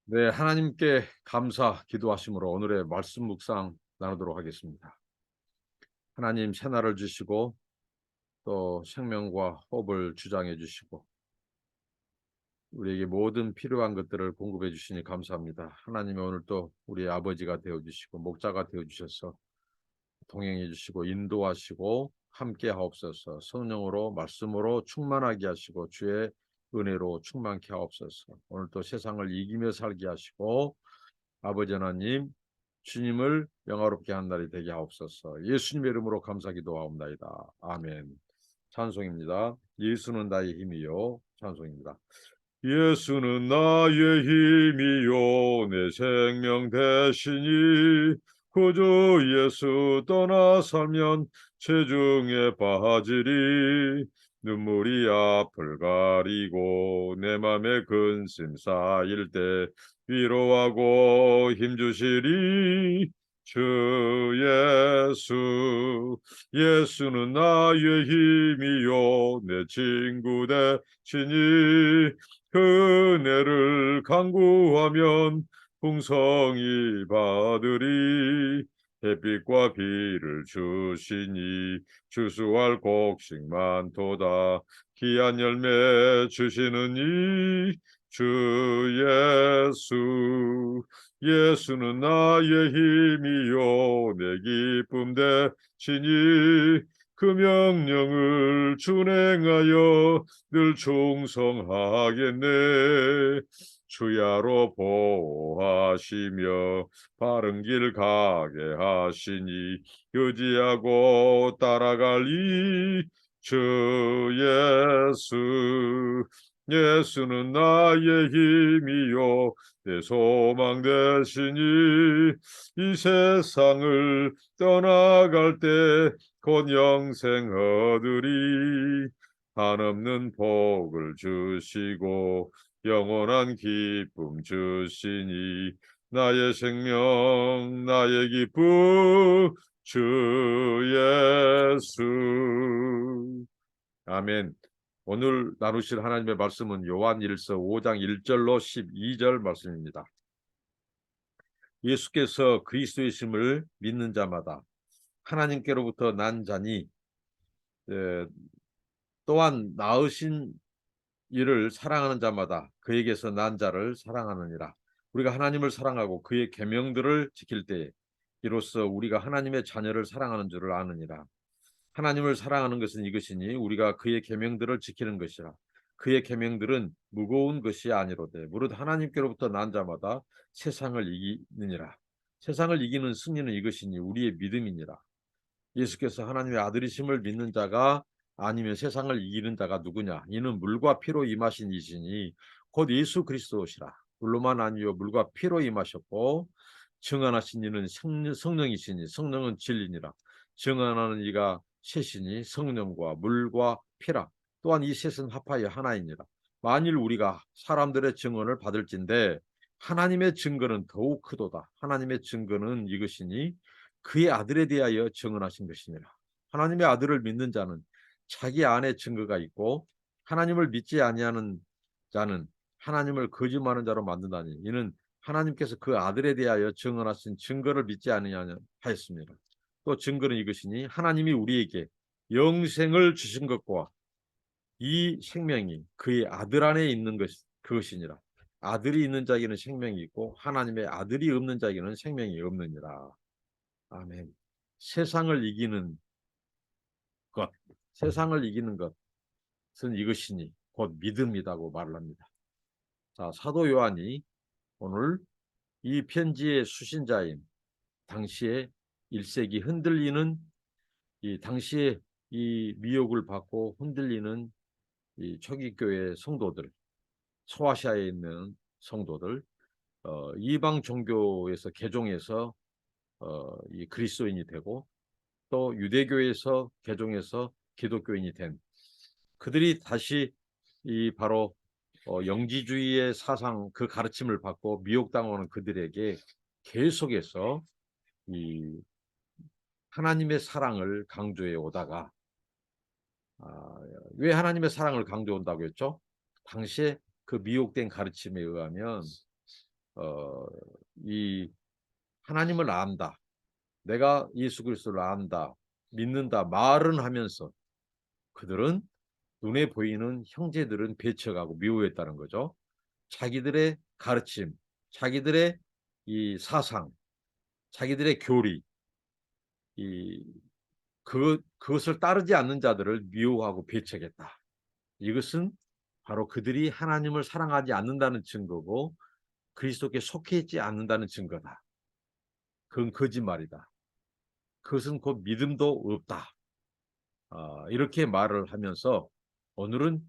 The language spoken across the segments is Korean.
네, 하나님께 감사 기도하심으로 오늘의 말씀 묵상 나누도록 하겠습니다. 하나님 새날을 주시고 또 생명과 호흡을 주장해 주시고 우리에게 모든 필요한 것들을 공급해 주시니 감사합니다. 하나님이 오늘 또 우리의 아버지가 되어 주시고 목자가 되어 주셔서 동행해 주시고 인도하시고 함께 하옵소서. 성령으로 말씀으로 충만하게 하시고 주의 은혜로 충만케 하옵소서. 오늘 또 세상을 이기며 살게 하시고 아버지 하나님 주님을 영화롭게 한 날이 되게 하옵소서. 예수님의 이름으로 감사 기도하옵나이다. 아멘. 찬송입니다. 예수는 나의 힘이요. 찬송입니다. 예수는 나의 힘이요 내 생명 되시니 구주 예수 떠나 살면 체중에 빠지리 눈물이 앞을 가리고 내 맘에 근심 쌓일 때 위로하고 힘주시리 주 예수 예수는 나의 힘이요 내 친구 되시니 은혜를 간구하면 풍성히 받으리 햇빛과 비를 주시니 주수할 곡식 많도다 귀한 열매 주시는 이 주 예수 예수는 나의 힘이요 내 기쁨 되시니 그 명령을 준행하여 늘 충성하겠네 주야로 보호하시며 바른 길 가게 하시니 의지하고 따라갈 주 예수 예수는 나의 힘이요 내 소망 되시니 이 세상을 떠나갈 때 곧 영생 얻으리 한없는 복을 주시고 영원한 기쁨 주시니 나의 생명 나의 기쁨 주 예수 아멘. 오늘 나누실 하나님의 말씀은 요한일서 5장 1절로 12절 말씀입니다. 예수께서 그리스도이심을 믿는 자마다 하나님께로부터 난 자니 또한 낳으신 이를 사랑하는 자마다 그에게서 난 자를 사랑하느니라. 우리가 하나님을 사랑하고 그의 계명들을 지킬 때에 이로써 우리가 하나님의 자녀를 사랑하는 줄을 아느니라. 하나님을 사랑하는 것은 이것이니 우리가 그의 계명들을 지키는 것이라. 그의 계명들은 무거운 것이 아니로되 무릇 하나님께로부터 난 자마다 세상을 이기느니라. 세상을 이기는 승리는 이것이니 우리의 믿음이니라. 예수께서 하나님의 아들이심을 믿는 자가 아니면 세상을 이기는 자가 누구냐? 이는 물과 피로 임하신 이시니 곧 예수 그리스도시라. 물로만 아니요 물과 피로 임하셨고 증언하신 이는 성령이시니 성령은 진리니라. 증언하는 이가 셋이니 성령과 물과 피라. 또한 이 셋은 합하여 하나이니라. 만일 우리가 사람들의 증언을 받을진대 하나님의 증거는 더욱 크도다. 하나님의 증거는 이것이니 그의 아들에 대하여 증언하신 것이니라. 하나님의 아들을 믿는 자는 자기 안에 증거가 있고 하나님을 믿지 아니하는 자는 하나님을 거짓말하는 자로 만든다니 이는 하나님께서 그 아들에 대하여 증언하신 증거를 믿지 아니하냐 하였습니다. 또 증거는 이것이니 하나님이 우리에게 영생을 주신 것과 이 생명이 그의 아들 안에 있는 그것이니라. 아들이 있는 자에게는 생명이 있고 하나님의 아들이 없는 자에게는 생명이 없느니라. 아멘. 세상을 이기는 것, 세상을 이기는 것은 이것이니 곧 믿음이라고 말을 합니다. 자, 사도 요한이 오늘 이 편지의 수신자인 당시에 1세기 흔들리는 이 당시에 이 미혹을 받고 흔들리는 이 초기 교회 성도들, 소아시아에 있는 성도들, 이방 종교에서 개종해서 이 그리스도인이 되고 또 유대교에서 개종해서 기독교인이 된 그들이 다시 이 바로 영지주의의 사상 그 가르침을 받고 미혹당하는 그들에게 계속해서 이 하나님의 사랑을 강조해 오다가 왜 하나님의 사랑을 강조한다고 했죠? 당시에 그 미혹된 가르침에 의하면 어, 이 하나님을 안다. 내가 예수 그리스도를 안다. 믿는다. 말은 하면서 그들은 눈에 보이는 형제들은 배척하고 미워했다는 거죠. 자기들의 가르침, 자기들의 이 사상, 자기들의 교리, 이 그것을 따르지 않는 자들을 미워하고 배척했다. 이것은 바로 그들이 하나님을 사랑하지 않는다는 증거고 그리스도께 속해 있지 않는다는 증거다. 그건 거짓말이다. 그것은 곧 믿음도 없다. 이렇게 말을 하면서 오늘은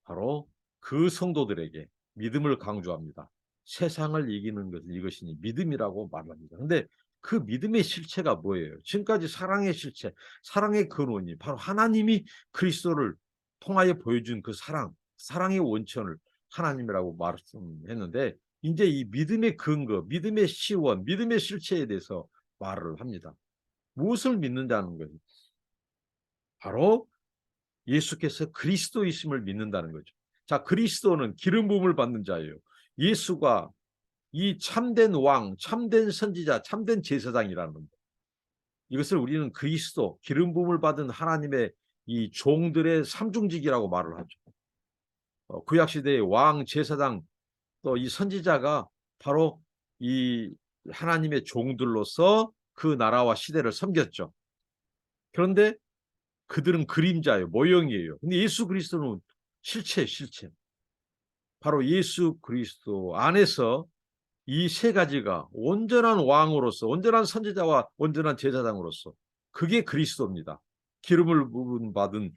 바로 그 성도들에게 믿음을 강조합니다. 세상을 이기는 것은 이것이니 믿음이라고 말합니다. 그런데 그 믿음의 실체가 뭐예요? 지금까지 사랑의 실체, 사랑의 근원이 바로 하나님이 그리스도를 통하여 보여준 그 사랑, 사랑의 원천을 하나님이라고 말씀했는데 이제 이 믿음의 근거, 믿음의 시원, 믿음의 실체에 대해서 말을 합니다. 무엇을 믿는다는 거예요? 바로 예수께서 그리스도이심을 믿는다는 거죠. 자, 그리스도는 기름 부음을 받는 자예요. 예수가 이 참된 왕, 참된 선지자, 참된 제사장이라는 것. 이것을 우리는 그리스도, 기름 부음을 받은 하나님의 이 종들의 삼중직이라고 말을 하죠. 구약 시대의 왕, 제사장, 또 이 선지자가 바로 이 하나님의 종들로서 그 나라와 시대를 섬겼죠. 그런데 그들은 그림자예요. 모형이에요. 근데 예수 그리스도는 실체, 실체. 바로 예수 그리스도 안에서 이 세 가지가 온전한 왕으로서, 온전한 선지자와 온전한 제사장으로서 그게 그리스도입니다. 기름을 부음 받은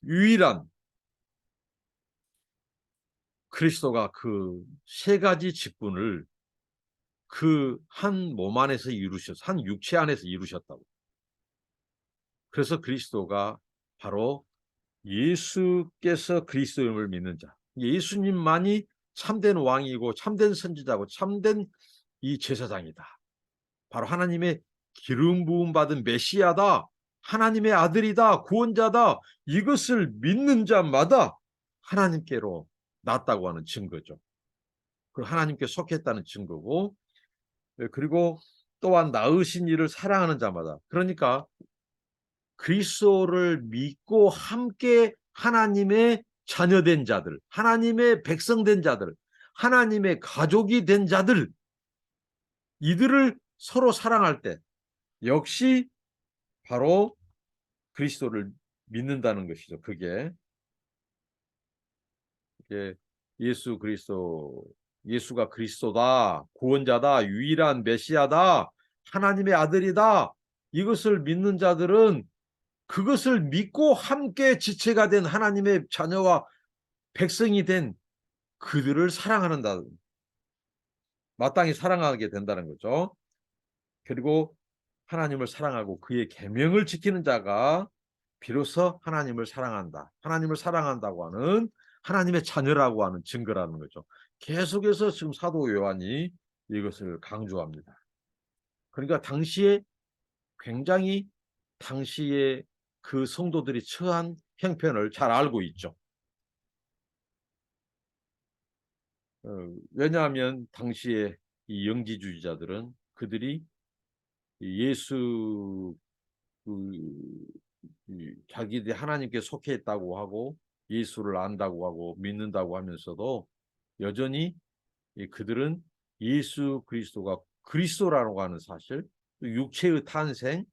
유일한 그리스도가 그 세 가지 직분을 그 한 몸 안에서 이루셨, 한 육체 안에서 이루셨다고. 그래서 그리스도가 바로 예수께서 그리스도임을 믿는 자, 예수님만이 참된 왕이고 참된 선지자고 참된 이 제사장이다. 바로 하나님의 기름 부음 받은 메시아다. 하나님의 아들이다. 구원자다. 이것을 믿는 자마다 하나님께로 났다고 하는 증거죠. 그 하나님께 속했다는 증거고, 그리고 또한 낳으신 이를 사랑하는 자마다, 그러니까 그리스도를 믿고 함께 하나님의 자녀된 자들, 하나님의 백성된 자들, 하나님의 가족이 된 자들, 이들을 서로 사랑할 때 역시 바로 그리스도를 믿는다는 것이죠. 그게 예수 그리스도, 예수가 그리스도다, 구원자다, 유일한 메시아다, 하나님의 아들이다. 이것을 믿는 자들은 그것을 믿고 함께 지체가 된 하나님의 자녀와 백성이 된 그들을 사랑하는다. 마땅히 사랑하게 된다는 거죠. 그리고 하나님을 사랑하고 그의 계명을 지키는 자가 비로소 하나님을 사랑한다. 하나님을 사랑한다고 하는 하나님의 자녀라고 하는 증거라는 거죠. 계속해서 지금 사도 요한이 이것을 강조합니다. 그러니까 당시에 굉장히 당시에 그 성도들이 처한 형편을 잘 알고 있죠. 왜냐하면 당시에 이 영지주의자들은 그들이 예수 자기들이 하나님께 속해 있다고 하고 예수를 안다고 하고 믿는다고 하면서도 여전히 그들은 예수 그리스도가 그리스도라고 하는 사실, 육체의 탄생,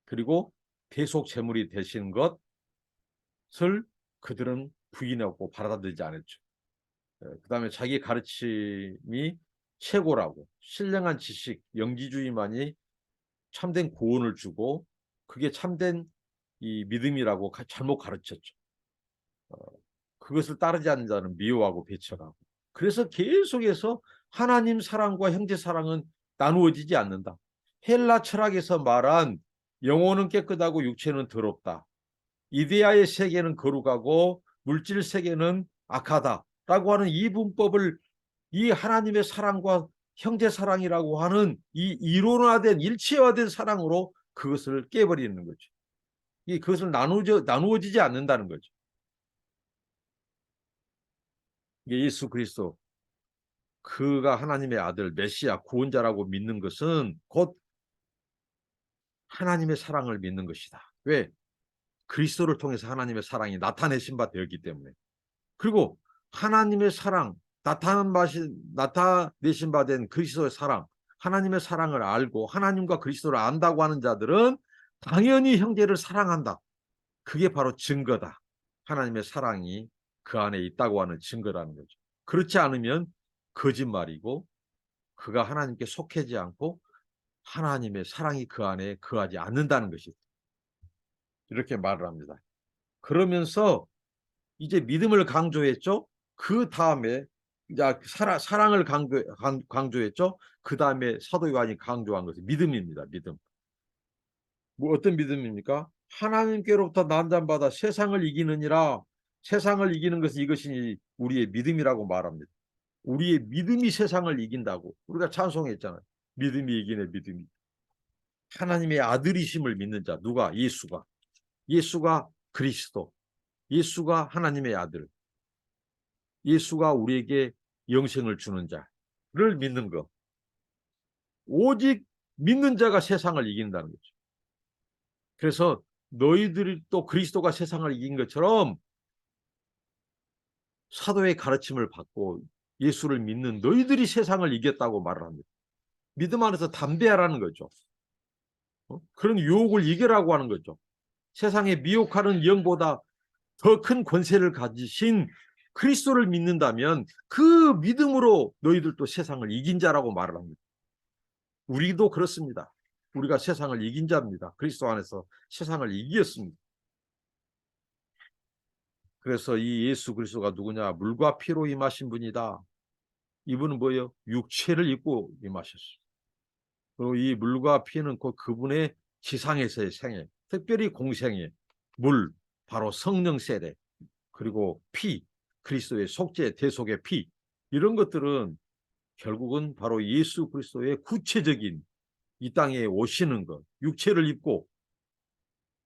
그리고 대속 제물이 되신 것을 그들은 부인하고 받아들이지 않았죠. 그다음에 자기 가르침이 최고라고, 신령한 지식, 영지주의만이 참된 구원을 주고 그게 참된 이 믿음이라고 잘못 가르쳤죠. 어, 그것을 따르지 않는 자는 미워하고 배척하고. 그래서 계속해서 하나님 사랑과 형제 사랑은 나누어지지 않는다. 헬라 철학에서 말한 영혼은 깨끗하고 육체는 더럽다. 이데아의 세계는 거룩하고 물질 세계는 악하다라고 하는 이 문법을 이 하나님의 사랑과 형제 사랑이라고 하는 이 이론화된 일체화된 사랑으로 그것을 깨버리는 거죠. 그것을 나누어지지 않는다는 거죠. 이게 예수 그리스도 그가 하나님의 아들 메시아 구원자라고 믿는 것은 곧 하나님의 사랑을 믿는 것이다. 왜? 그리스도를 통해서 하나님의 사랑이 나타내신 바 되었기 때문에. 그리고 하나님의 사랑, 나타내신 바 된 그리스도의 사랑, 하나님의 사랑을 알고 하나님과 그리스도를 안다고 하는 자들은 당연히 형제를 사랑한다. 그게 바로 증거다. 하나님의 사랑이 그 안에 있다고 하는 증거라는 거죠. 그렇지 않으면 거짓말이고 그가 하나님께 속하지 않고 하나님의 사랑이 그 안에 거하지 않는다는 것이 이렇게 말을 합니다. 그러면서 이제 믿음을 강조했죠. 그 다음에 이제 사랑을 강조했죠. 그 다음에 사도 요한이 강조한 것은 믿음입니다. 믿음. 뭐 어떤 믿음입니까? 하나님께로부터 난자받아 세상을 이기느니라. 세상을 이기는 것은 이것이 우리의 믿음이라고 말합니다. 우리의 믿음이 세상을 이긴다고 우리가 찬송했잖아요. 믿음이 이기네 믿음이. 하나님의 아들이심을 믿는 자 누가? 예수가. 예수가 그리스도. 예수가 하나님의 아들. 예수가 우리에게 영생을 주는 자를 믿는 것. 오직 믿는 자가 세상을 이긴다는 거죠. 그래서 너희들이 또 그리스도가 세상을 이긴 것처럼 사도의 가르침을 받고 예수를 믿는 너희들이 세상을 이겼다고 말을 합니다. 믿음 안에서 담대하라는 거죠. 그런 유혹을 이겨라고 하는 거죠. 세상에 미혹하는 영보다 더 큰 권세를 가지신 그리스도를 믿는다면 그 믿음으로 너희들도 세상을 이긴 자라고 말을 합니다. 우리도 그렇습니다. 우리가 세상을 이긴 자입니다. 그리스도 안에서 세상을 이겼습니다. 그래서 이 예수 그리스도가 누구냐? 물과 피로 임하신 분이다. 이분은 뭐예요? 육체를 입고 임하셨어요. 그리고 이 물과 피는 곧 그분의 지상에서의 생애, 특별히 공생애, 물, 바로 성령 세례, 그리고 피, 그리스도의 속죄, 대속의 피, 이런 것들은 결국은 바로 예수 그리스도의 구체적인 이 땅에 오시는 것, 육체를 입고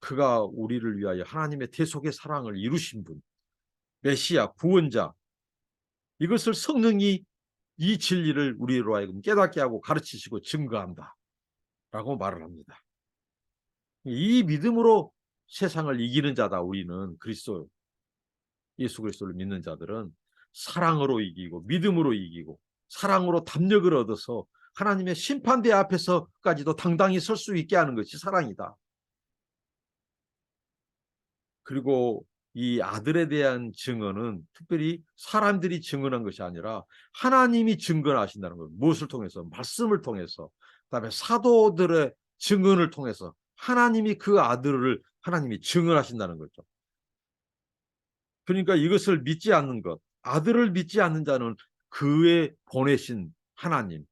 그가 우리를 위하여 하나님의 대속의 사랑을 이루신 분, 메시아, 구원자, 이것을 성령이 이 진리를 우리로 하여금 깨닫게 하고 가르치시고 증거한다 라고 말을 합니다. 이 믿음으로 세상을 이기는 자다. 우리는 그리스도, 예수 그리스도를 믿는 자들은 사랑으로 이기고 믿음으로 이기고 사랑으로 담력을 얻어서 하나님의 심판대 앞에서까지도 당당히 설 수 있게 하는 것이 사랑이다. 그리고 이 아들에 대한 증언은 특별히 사람들이 증언한 것이 아니라 하나님이 증언하신다는 것. 무엇을 통해서? 말씀을 통해서. 그다음에 사도들의 증언을 통해서 하나님이 그 아들을 하나님이 증언하신다는 거죠. 그러니까 이것을 믿지 않는 것, 아들을 믿지 않는 자는 그의 보내신 하나님,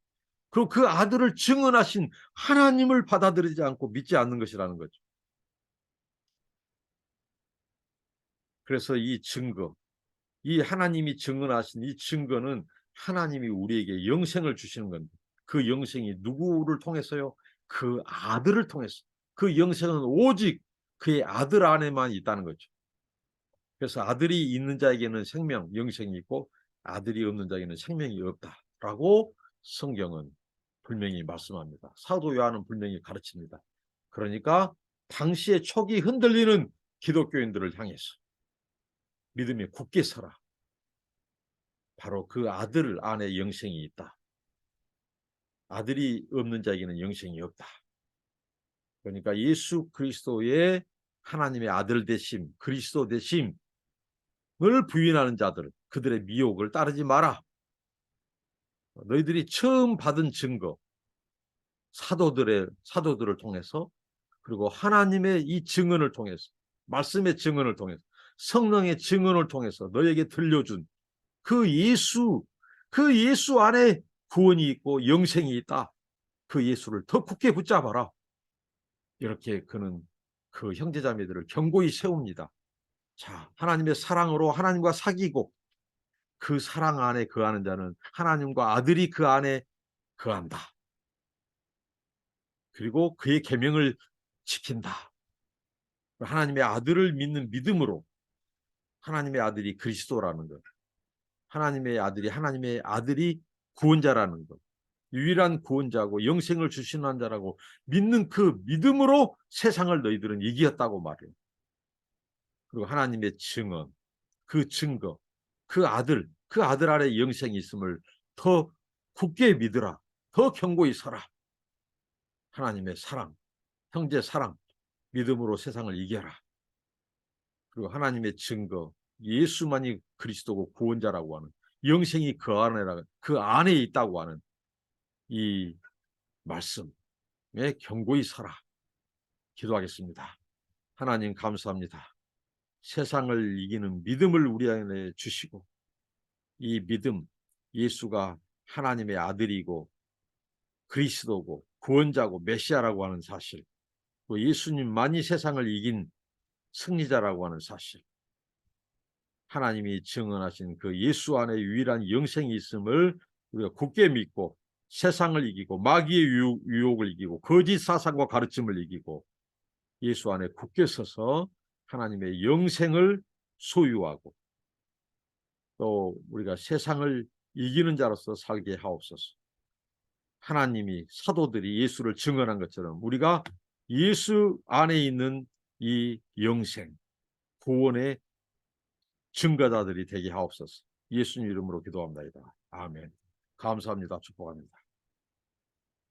그리고 그 아들을 증언하신 하나님을 받아들이지 않고 믿지 않는 것이라는 거죠. 그래서 이 증거, 이 하나님이 증언하신 이 증거는 하나님이 우리에게 영생을 주시는 겁니다. 그 영생이 누구를 통해서요? 그 아들을 통해서. 그 영생은 오직 그의 아들 안에만 있다는 거죠. 그래서 아들이 있는 자에게는 생명, 영생이 있고 아들이 없는 자에게는 생명이 없다라고 성경은 분명히 말씀합니다. 사도 요한은 분명히 가르칩니다. 그러니까 당시에 촉이 흔들리는 기독교인들을 향해서 믿음에 굳게 서라. 바로 그 아들 안에 영생이 있다. 아들이 없는 자에게는 영생이 없다. 그러니까 예수 그리스도의 하나님의 아들 되심, 그리스도 되심을 부인하는 자들, 그들의 미혹을 따르지 마라. 너희들이 처음 받은 증거, 사도들을 통해서 그리고 하나님의 이 증언을 통해서 말씀의 증언을 통해서 성령의 증언을 통해서 너에게 들려준 그 예수 안에 구원이 있고 영생이 있다. 그 예수를 더 굳게 붙잡아라. 이렇게 그는 그 형제자매들을 견고히 세웁니다. 자, 하나님의 사랑으로 하나님과 사귀고 그 사랑 안에 거하는 자는 하나님과 아들이 그 안에 거한다. 그리고 그의 계명을 지킨다. 하나님의 아들을 믿는 믿음으로 하나님의 아들이 그리스도라는 것. 하나님의 아들이 구원자라는 것, 유일한 구원자고 영생을 주시는 자라고 믿는 그 믿음으로 세상을 너희들은 이겼다고 말해요. 그리고 하나님의 증언, 그 증거, 그 아들 안에 영생이 있음을 더 굳게 믿으라. 더 견고히 서라. 하나님의 사랑, 형제 사랑, 믿음으로 세상을 이겨라. 그리고 하나님의 증거, 예수만이 그리스도고 구원자라고 하는, 영생이 그 안에 있다고 하는 이 말씀에 견고히 서라. 기도하겠습니다. 하나님 감사합니다. 세상을 이기는 믿음을 우리 안에 주시고, 이 믿음, 예수가 하나님의 아들이고 그리스도고 구원자고 메시아라고 하는 사실, 또 예수님만이 세상을 이긴 승리자라고 하는 사실, 하나님이 증언하신 그 예수 안에 유일한 영생이 있음을 우리가 굳게 믿고 세상을 이기고 마귀의 유혹을 이기고 거짓 사상과 가르침을 이기고 예수 안에 굳게 서서 하나님의 영생을 소유하고 또 우리가 세상을 이기는 자로서 살게 하옵소서. 하나님이 사도들이 예수를 증언한 것처럼 우리가 예수 안에 있는 이 영생, 구원의 증거자들이 되게 하옵소서. 예수님 이름으로 기도합니다. 아멘. 감사합니다. 축복합니다.